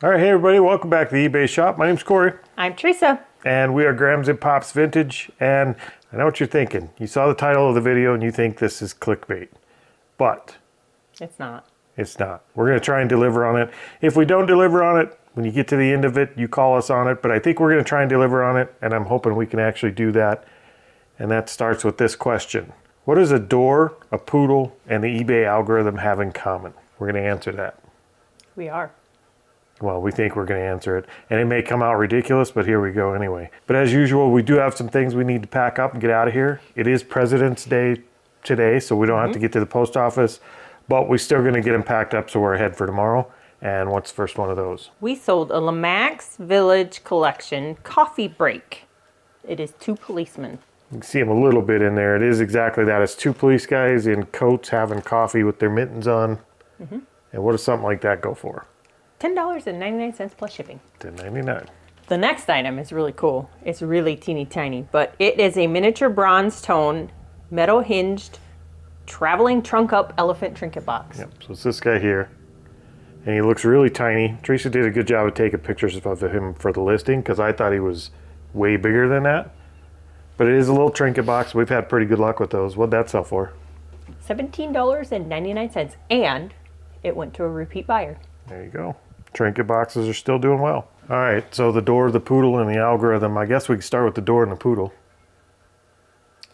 All right, hey everybody, welcome back to the eBay shop. My name's Corey. I'm Teresa. And we are Grams and Pops Vintage. And I know what you're thinking. You saw the title of the video and you think this is clickbait. But it's not. It's not. We're going to try and deliver on it. If we don't deliver on it, when you get to the end of it, you call us on it. But I think we're going to try and deliver on it. And I'm hoping we can actually do that. And that starts with this question. What does a door, a poodle, and the eBay algorithm have in common? We're going to answer that. We are. Well, we think we're going to answer it. And it may come out ridiculous, but here we go anyway. But as usual, we do have some things we need to pack up and get out of here. It is President's Day today, so we don't have to get to the post office. But we're still going to get them packed up, so we're ahead for tomorrow. And what's the first one of those? We sold a Lomax Village Collection coffee break. It is 2 policemen. You can see them a little bit in there. It is exactly that. It's 2 police guys in coats having coffee with their mittens on. And what does something like that go for? $10.99 plus shipping. $10.99. The next item is really cool. It's really teeny tiny, but it is a miniature bronze tone, metal hinged, traveling trunk up elephant trinket box. Yep, so it's this guy here. And he looks really tiny. Teresa did a good job of taking pictures of him for the listing because I thought he was way bigger than that. But it is a little trinket box. We've had pretty good luck with those. What'd that sell for? $17.99, and it went to a repeat buyer. There you go. Trinket boxes are still doing well. All right, so the door, the poodle, and the algorithm. I guess we can start with the door and the poodle.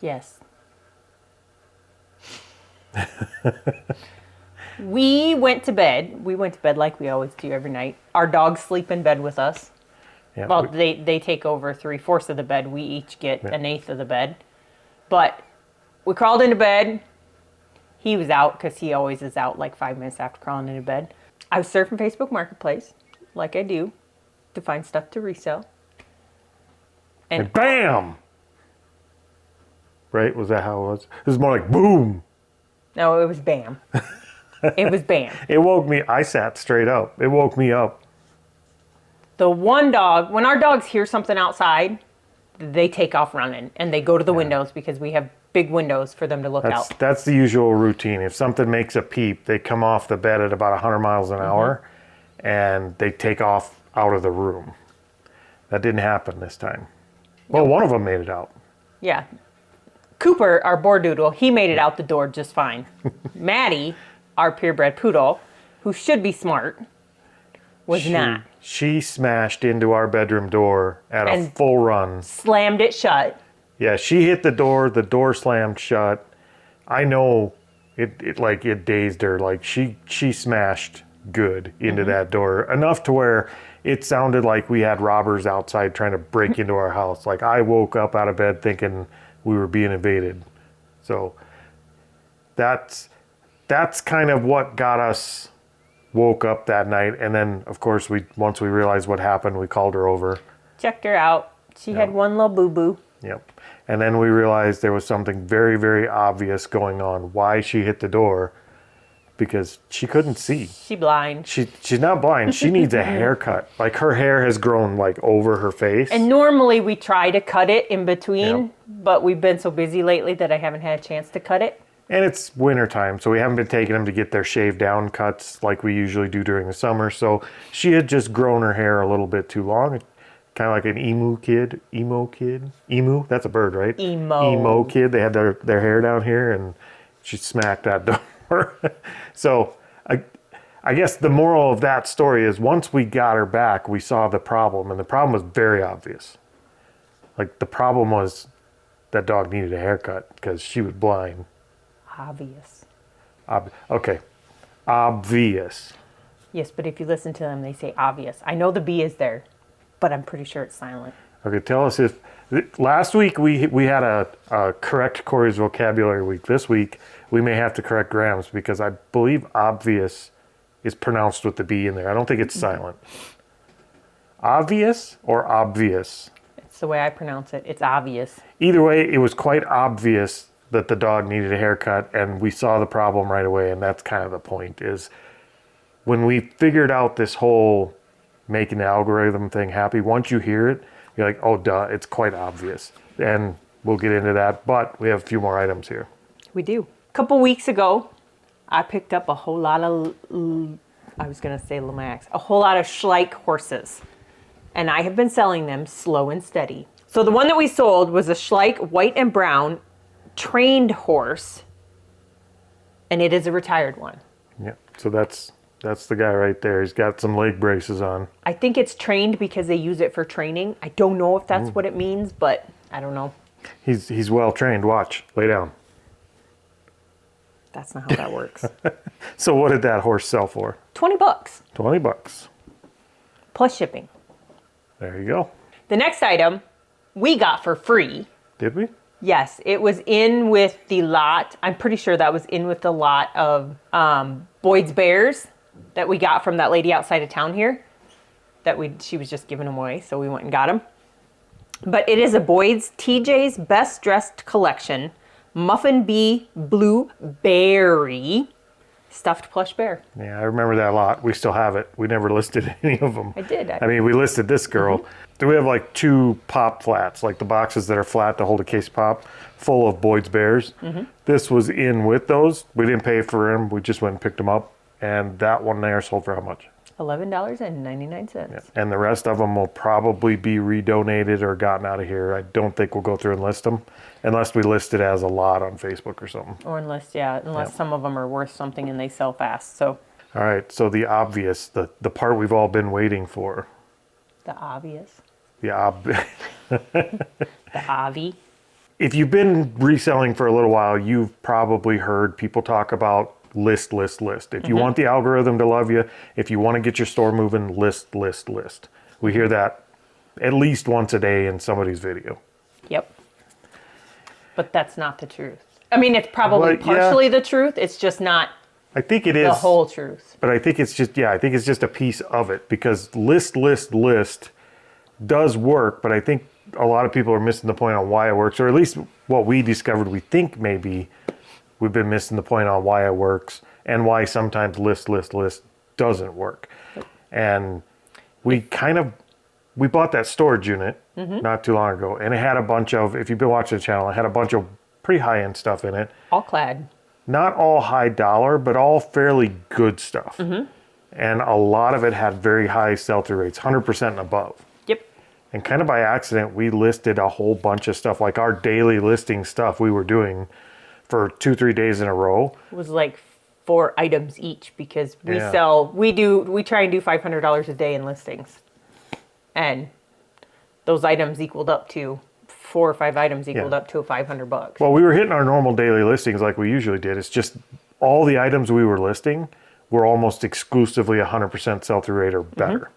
Yes. We went to bed. We went to bed like we always do every night. Our dogs sleep in bed with us. Yeah, well, they take over 3/4 of the bed. We each get 1/8 of the bed. But we crawled into bed. He was out because he always is out like 5 minutes after crawling into bed. I was surfing Facebook Marketplace, like I do, to find stuff to resell. And bam! Right? Was that how it was? It was more like boom. No, it was bam. It was bam. It woke me. I sat straight up. It woke me up. The one dog, when our dogs hear something outside, they take off running and they go to the windows because we have big windows for them to look out. That's the usual routine. If something makes a peep, they come off the bed at about 100 miles an hour and they take off out of the room. That didn't happen this time. Well, one of them made it out. Yeah. Cooper, our Bordoodle, he made it out the door just fine. Maddie, our purebred poodle, who should be smart, was not. She smashed into our bedroom door at a full run. Slammed it shut. Yeah, she hit the door slammed shut. I know it dazed her. Like she smashed good into that door. Enough to where it sounded like we had robbers outside trying to break into our house. Like I woke up out of bed thinking we were being invaded. So that's kind of what got us woke up that night. And then of course once we realized what happened, we called her over. Checked her out. She had one little boo-boo. Yep. And then we realized there was something very, very obvious going on. Why she hit the door. Because she couldn't see. She's blind. She's not blind. She needs a haircut. Like her hair has grown like over her face. And normally we try to cut it in between, but we've been so busy lately that I haven't had a chance to cut it. And it's winter time, so we haven't been taking them to get their shaved down cuts like we usually do during the summer. So she had just grown her hair a little bit too long. Kind of like an emo kid. Emu? That's a bird, right? Emo kid. They had their hair down here and she smacked that door. So I guess the moral of that story is once we got her back, we saw the problem. And the problem was very obvious. Like the problem was that dog needed a haircut because she was blind. Obvious. Okay. Obvious. Yes, but if you listen to them, they say obvious. I know the B is there, but I'm pretty sure it's silent. Okay, tell us if... Last week we had a correct Corey's vocabulary week. This week we may have to correct Grams because I believe obvious is pronounced with the B in there. I don't think it's silent. Obvious or obvious? It's the way I pronounce it. It's obvious. Either way, it was quite obvious that the dog needed a haircut and we saw the problem right away, and that's kind of the point is when we figured out this whole making the algorithm thing happy, once you hear it, you're like, oh, duh, it's quite obvious. And we'll get into that, but we have a few more items here. We do. A couple weeks ago, I picked up a whole lot of I was going to say Lomax, a whole lot of Schleich horses. And I have been selling them slow and steady. So the one that we sold was a Schleich white and brown trained horse. And it is a retired one. Yeah. So that's the guy right there. He's got some leg braces on. I think it's trained because they use it for training. I don't know if that's what it means, but I don't know. He's well trained. Watch. Lay down. That's not how that works. So what did that horse sell for? $20. $20. Plus shipping. There you go. The next item we got for free. Did we? Yes, it was in with the lot. I'm pretty sure that was in with the lot of Boyd's Bears that we got from that lady outside of town here. She was just giving them away, so we went and got them. But it is a Boyd's TJ's Best Dressed Collection Muffin Bee Blueberry stuffed plush bear. Yeah, I remember that a lot. We still have it. We never listed any of them. I did. I mean, we listed this girl. Do we have like 2 pop flats, like the boxes that are flat to hold a case pop, full of Boyd's Bears? This was in with those. We didn't pay for them. We just went and picked them up. And that one there sold for how much? $11.99. Yeah. And the rest of them will probably be redonated or gotten out of here. I don't think we'll go through and list them unless we list it as a lot on Facebook or something. Or unless some of them are worth something and they sell fast. So All right, so the obvious, the part we've all been waiting for. the obvious. The Avi. If you've been reselling for a little while, you've probably heard people talk about list. If you want the algorithm to love you, if you want to get your store moving, list. We hear that at least once a day in somebody's video. Yep. But that's not the truth. I mean, it's probably But, yeah. partially the truth. It's just not I think it is the whole truth. But I think it's just, I think it's just a piece of it because list does work, but I think a lot of people are missing the point on why it works, or at least what we discovered, we think maybe we've been missing the point on why it works and why sometimes list doesn't work. And we bought that storage unit not too long ago, and it had a bunch of, if you've been watching the channel, it had a bunch of pretty high-end stuff in it. All clad. Not all high dollar, but all fairly good stuff. And a lot of it had very high sell-through rates, 100% and above. Yep. And kind of by accident, we listed a whole bunch of stuff, like our daily listing stuff we were doing for 2-3 days in a row. It was like 4 items each because we Yeah. we try and do $500 a day in listings. And those items equaled up to 4 or 5 items equaled up to $500. Well, we were hitting our normal daily listings like we usually did. It's just all the items we were listing were almost exclusively 100% sell-through rate or better.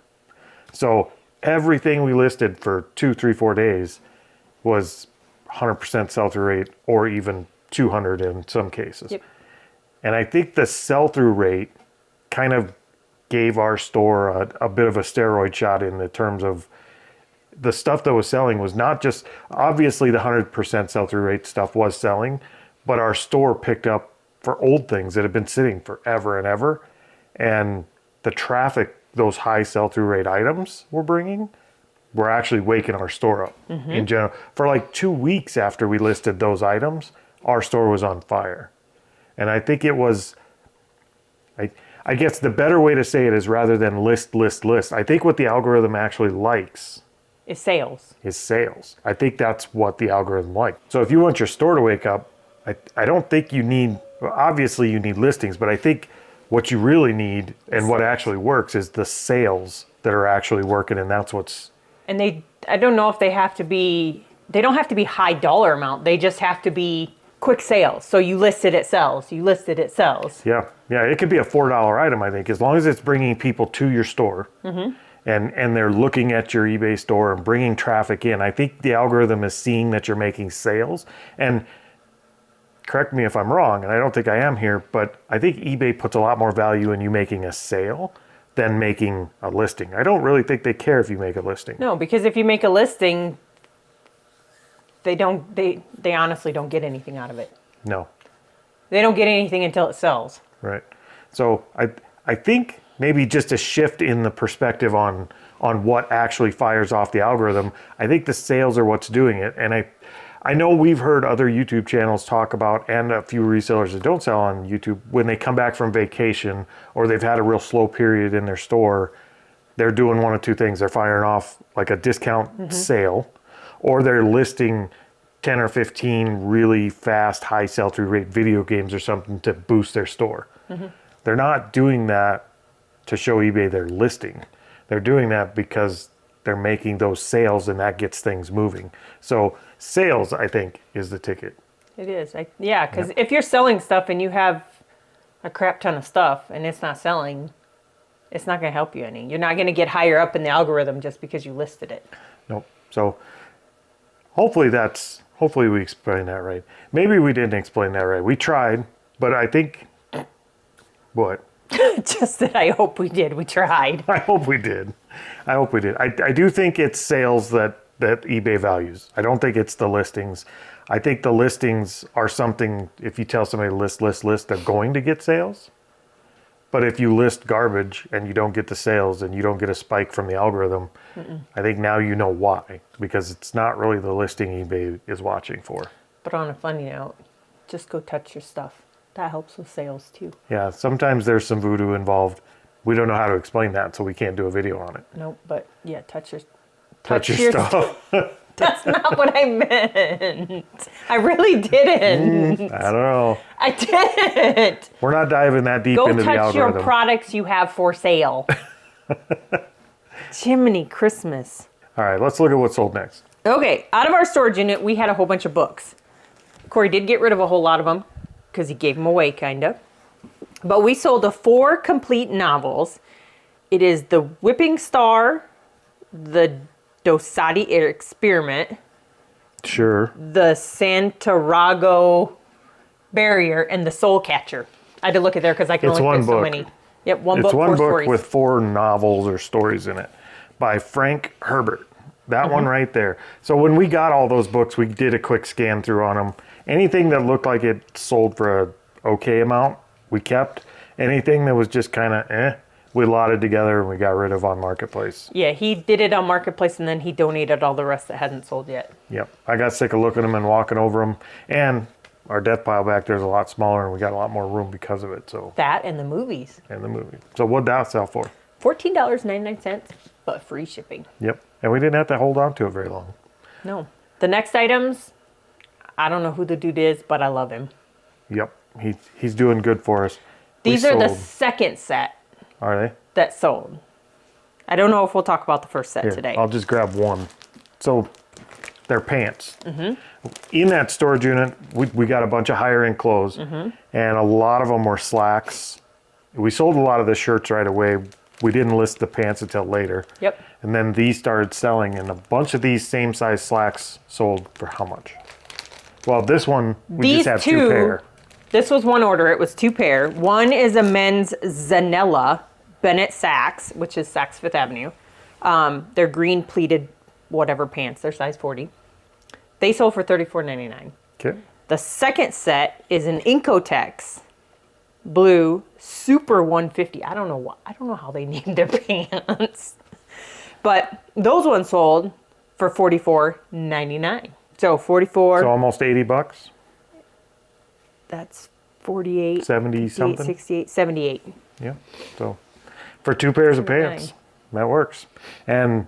So everything we listed for 2, 3, 4 days was 100% sell-through rate or even 200 in some cases. Yep. And I think the sell-through rate kind of gave our store a bit of a steroid shot in the terms of the stuff that was selling was not just, obviously the 100% sell-through rate stuff was selling, but our store picked up for old things that had been sitting forever and ever. And the traffic those high sell-through rate items were bringing were actually waking our store up in general. For like 2 weeks after we listed those items, our store was on fire. And I think it was, I guess the better way to say it is rather than list. I think what the algorithm actually likes Is sales. is sales. I think that's what the algorithm likes. So if you want your store to wake up, I don't think you need, obviously you need listings, but I think what you really need and what actually works is the sales that are actually working, and that's what's... And I don't know if they don't have to be high dollar amount. They just have to be quick sales. So you list it, it sells. You list it, it sells. Yeah, it could be a $4 item, I think, as long as it's bringing people to your store. And they're looking at your eBay store and bringing traffic in. I think the algorithm is seeing that you're making sales. And correct me if I'm wrong, and I don't think I am here, but I think eBay puts a lot more value in you making a sale than making a listing. I don't really think they care if you make a listing. No, because if you make a listing, they honestly don't get anything out of it. No. They don't get anything until it sells. Right. So I think maybe just a shift in the perspective on what actually fires off the algorithm. I think the sales are what's doing it. And I know we've heard other YouTube channels talk about, and a few resellers that don't sell on YouTube, when they come back from vacation or they've had a real slow period in their store, they're doing one of two things. They're firing off like a discount sale, or they're listing 10 or 15 really fast, high sell-through rate video games or something to boost their store. They're not doing that to show eBay they're listing. They're doing that because they're making those sales, and that gets things moving. So sales, I think, is the ticket. It is. Yeah, because if you're selling stuff and you have a crap ton of stuff and it's not selling, it's not going to help you any. You're not going to get higher up in the algorithm just because you listed it. Nope. So hopefully we explained that right. Maybe we didn't explain that right. We tried, but I think, what? Just that I hope we did. We tried. I hope we did. I do think it's sales that eBay values. I don't think it's the listings. I think the listings are something, if you tell somebody to list, they're going to get sales. But if you list garbage and you don't get the sales and you don't get a spike from the algorithm, I think now you know why. Because it's not really the listing eBay is watching for. But on a funny note, just go touch your stuff. That helps with sales too. Yeah, sometimes there's some voodoo involved. We don't know how to explain that, so we can't do a video on it. Nope, but yeah, touch your stuff. That's not what I meant. I really didn't. I don't know. I didn't. We're not diving that deep Go into the touch algorithm. your products you have for sale. Jiminy Christmas. All right, let's look at what sold next. Okay, out of our storage unit, we had a whole bunch of books. Corey did get rid of a whole lot of them because he gave them away, kind of. But we sold 4 complete novels. It is The Whipping Star, The Dosati Experiment, Sure. The Santiago Barrier, and The Soul Catcher. I had to look at there because I can It's only one fit so book. many. Yep, one It's book, one 4 book stories. with 4 novels or stories in it by Frank Herbert. That one right there. So when we got all those books, we did a quick scan through on them. Anything that looked like it sold for a okay amount, we kept. Anything that was just kind of we lotted together and we got rid of on Marketplace. Yeah, he did it on Marketplace and then he donated all the rest that hadn't sold yet. Yep. I got sick of looking at them and walking over them. And our death pile back there is a lot smaller and we got a lot more room because of it. So That and the movies. and the movie. So what'd that sell for? $14.99, but free shipping. Yep. And we didn't have to hold on to it very long. No. The next items, I don't know who the dude is, but I love him. Yep. He's doing good for us. These We are the sold- second set Are they? that sold. I don't know if we'll talk about the first set Here, today. I'll just grab one. So they're pants. In that storage unit, we got a bunch of higher end clothes, and a lot of them were slacks. We sold a lot of the shirts right away. We didn't list the pants until later. Yep. And then these started selling, and a bunch of these same size slacks sold for how much? Well, this one, we These just have two pair. This was one order. It was 2 pair. One is a men's Zanella Bennett Saks, which is Saks Fifth Avenue. They're green pleated whatever pants. They're size 40. They sold for $34.99. Okay. The second set is an Incotex blue Super 150. I don't know how they named their pants. But those ones sold for $44.99. So 44. So almost 80 bucks, That's 48, 70 something. 68, 78. Yeah. So for 2 pairs of pants, that works. And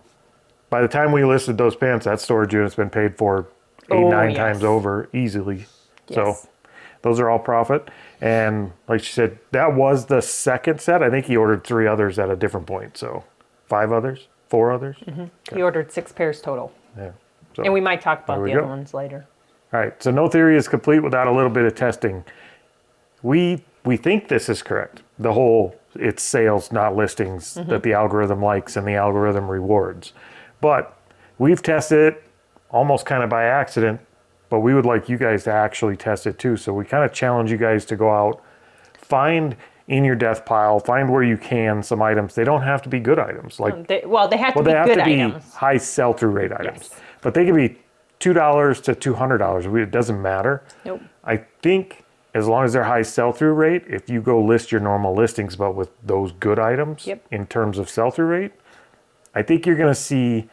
by the time we listed those pants, that storage unit's been paid for 8-9 yes. times over easily. Yes. So those are all profit. And like she said, that was the second set. I think he ordered 3 others at a different point. So 5 others, 4 others. He ordered 6 pairs total. Yeah. So, And we might talk about There we the other go. ones later. all right. So no theory is complete without a little bit of testing. We think this is correct. The whole it's sales, not listings that the algorithm likes and the algorithm rewards. But we've tested it almost kind of by accident, but we would like you guys to actually test it too. So we kind of challenge you guys to go out, find in your death pile, find where you can some items. They don't have to be good items. Like They have to they be have good to be items. high sell-through rate items. Yes. But they could be $2 to $200. It doesn't matter. Nope. I think as long as they're high sell-through rate, if you go list your normal listings, but with those good items in terms of sell-through rate, I think you're going to see.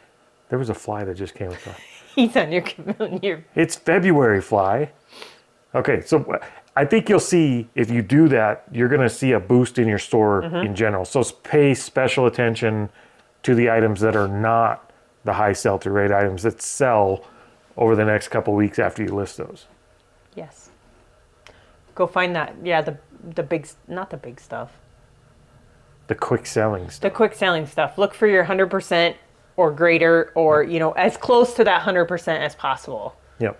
There was a fly that just came across. He's on your. It's February, Fly. Okay, so I think you'll see if you do that, you're going to see a boost in your store in general. So pay special attention to the items that are not the high sell-through rate items that sell over the next couple weeks after you list those. Yes. Go find that. Yeah, the big, not the big stuff. The quick selling stuff. The quick selling stuff. Look for your 100% or greater, or as close to that 100% as possible. Yep.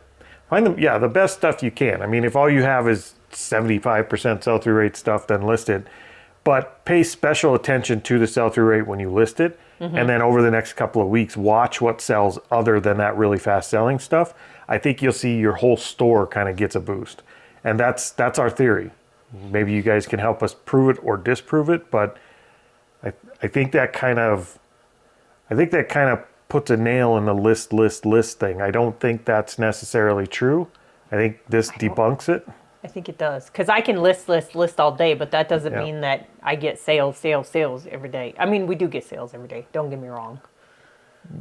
Find them, the best stuff you can. I mean, if all you have is 75% sell-through rate stuff, then list it. But pay special attention to the sell-through rate when you list it. And then over the next couple of weeks, watch what sells other than that really fast selling stuff. I think you'll see your whole store kind of gets a boost. And that's our theory. Maybe you guys can help us prove it or disprove it, but I think that kind of puts a nail in the list thing. I don't think that's necessarily true. I think this debunks it. I think it does. Because I can list all day, but that doesn't mean that I get sales every day. I mean, we do get sales every day. Don't get me wrong.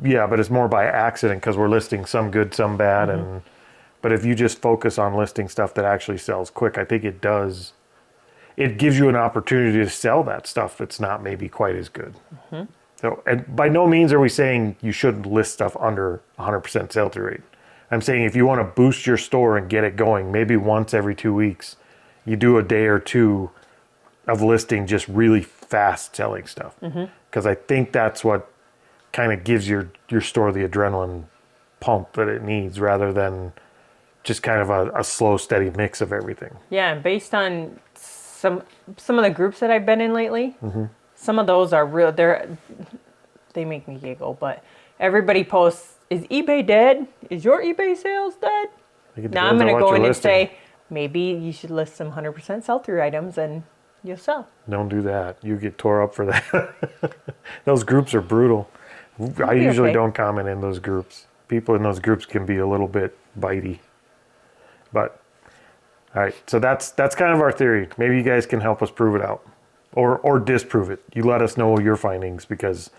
Yeah, but it's more by accident because we're listing some good, some bad. But if you just focus on listing stuff that actually sells quick, I think it does. It gives you an opportunity to sell that stuff that's not maybe quite as good. So, and by no means are we saying you shouldn't list stuff under 100% sell-through rate. I'm saying if you want to boost your store and get it going, maybe once every 2 weeks, you do a day or two of listing just really fast selling stuff. Because I think that's what kind of gives your store the adrenaline pump that it needs rather than just kind of a slow, steady mix of everything. Yeah, and based on some of the groups that I've been in lately, some of those are real. They make me giggle, but everybody posts, is eBay dead? Is your eBay sales dead? Now I'm going to go in and say, maybe you should list some 100% sell-through items and you'll sell. Don't do that. You get tore up for that. Those groups are brutal. I usually don't comment in those groups. People in those groups can be a little bit bitey. But, all right. So that's kind of our theory. Maybe you guys can help us prove it out or disprove it. You let us know your findings because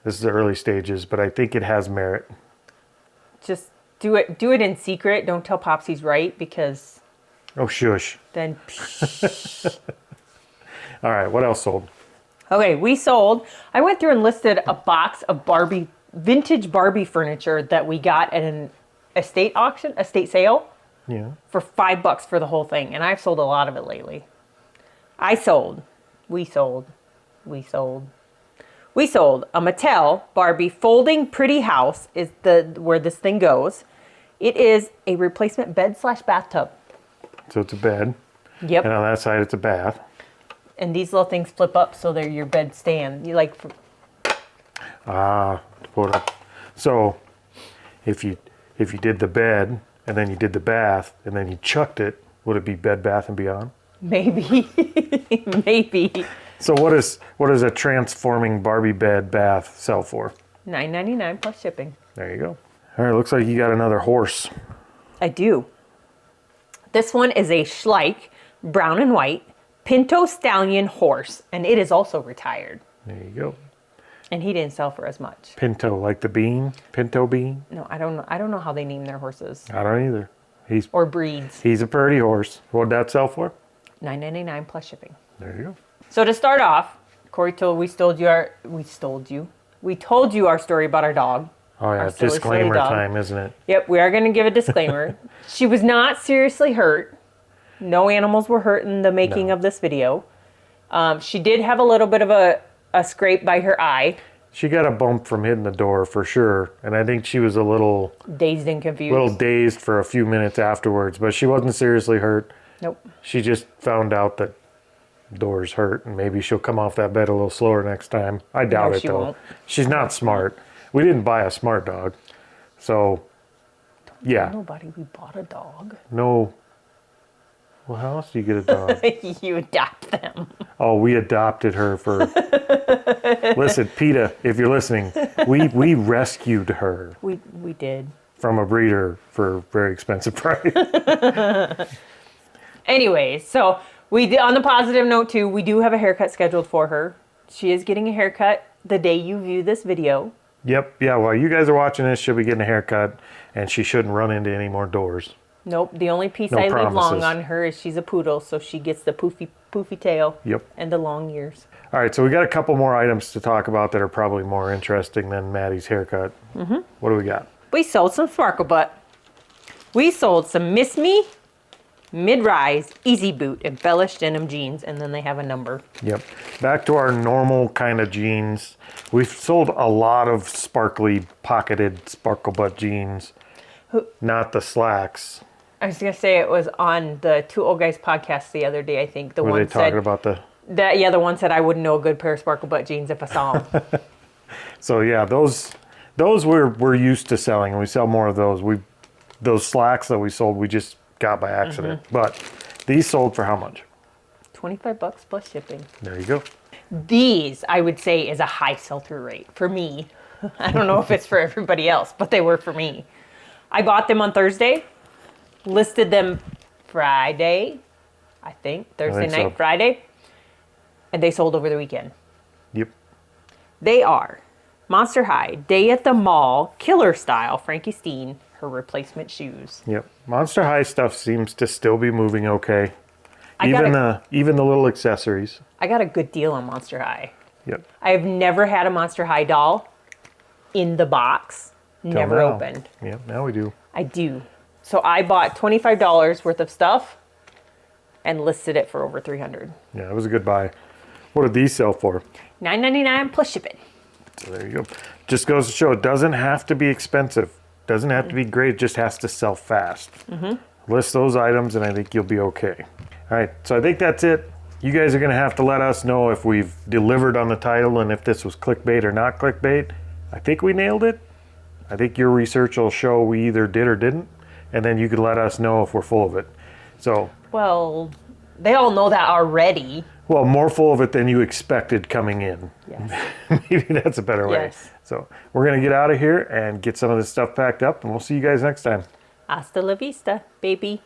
this is the early stages, but I think it has merit. Just do it in secret. Don't tell Pops he's right because... Oh, shush. Then... All right, what else sold? Okay, we sold... I went through and listed a box of vintage Barbie furniture that we got at an estate sale. Yeah. For $5 for the whole thing. And I've sold a lot of it lately. We sold a Mattel Barbie folding pretty house is where this thing goes. It is a replacement bed/bathtub. So it's a bed. Yep. And on that side it's a bath. And these little things flip up so they're your bed stand. You like... So if you did the bed and then you did the bath and then you chucked it, would it be Bed Bath & Beyond? Maybe. Maybe. So what is a transforming Barbie bed bath sell for? $9.99 plus shipping. There you go. All right, looks like you got another horse. I do. This one is a Schleich, brown and white, Pinto Stallion horse, and it is also retired. There you go. And he didn't sell for as much. Pinto, like the bean? Pinto bean? No, I don't know. I don't know how they name their horses. I don't either. Or breeds. He's a pretty horse. What'd that sell for? $9.99 plus shipping. There you go. So to start off, Corey we told you our story about our dog. Oh yeah, silly disclaimer dog. time, isn't it? Yep, we are going to give a disclaimer. She was not seriously hurt. No animals were hurt in the making of this video. She did have a little bit of a scrape by her eye. She got a bump from hitting the door for sure, and I think she was a little dazed and confused. A little dazed for a few minutes afterwards, but she wasn't seriously hurt. Nope. She just found out that doors hurt, and maybe she'll come off that bed a little slower next time. I doubt it, though. Won't. She's not smart. We didn't buy a smart dog, so yeah. Nobody. We bought a dog. No. Well, how else do you get a dog? You adopt them. Oh, we adopted her for... Listen, PETA, if you're listening, we rescued her. We did. From a breeder for a very expensive price. Anyways, so we did, on the positive note too, we do have a haircut scheduled for her. She is getting a haircut the day you view this video. Yep. Yeah. While you guys are watching this, she'll be getting a haircut, and she shouldn't run into any more doors. Nope. The only piece No I leave long promises. on her is she's a poodle, so she gets the poofy tail. Yep. And the long ears. All right. So we got a couple more items to talk about that are probably more interesting than Maddie's haircut. Mm-hmm. What do we got? We sold some Sparkle Butt. We sold some Miss Me, Mid-Rise, Easy Boot, embellished denim jeans, and then they have a number. Yep. Back to our normal kind of jeans. We've sold a lot of sparkly, pocketed Sparkle Butt jeans, not the slacks. I was gonna say it was on the Two Old Guys podcast the other day. I think the Were one they talking said about the... the one said I wouldn't know a good pair of Sparkle Butt jeans if I saw them. So yeah, those we're used to selling, and we sell more of those. Those slacks that we sold, we just got by accident. But these sold for how much? $25 plus shipping. There you go. These, I would say, is a high sell-through rate for me. I don't know if it's for everybody else, but they were for me. I bought them on Thursday, listed them Friday, I think, Thursday night, so. Friday, and they sold over the weekend. Yep. They are Monster High, Day at the Mall, Killer Style, Frankie Steen, her replacement shoes. Yep. Monster High stuff seems to still be moving okay. I Even the little accessories. I got a good deal on Monster High. Yep. I have never had a Monster High doll in the box, never now. opened. Yep. Now we do. I do. So I bought $25 worth of stuff and listed it for over $300. Yeah, it was a good buy. What did these sell for? $9.99 plus shipping. So there you go. Just goes to show it doesn't have to be expensive. Doesn't have to be great. It just has to sell fast. List those items, and I think you'll be okay. All right. So I think that's it. You guys are going to have to let us know if we've delivered on the title and if this was clickbait or not clickbait. I think we nailed it. I think your research will show we either did or didn't, and then you could let us know if we're full of it. So, Well, they all know that already. well, more full of it than you expected coming in. Yes. Maybe that's a better way. Yes. So we're going to get out of here and get some of this stuff packed up, and we'll see you guys next time. Hasta la vista, baby.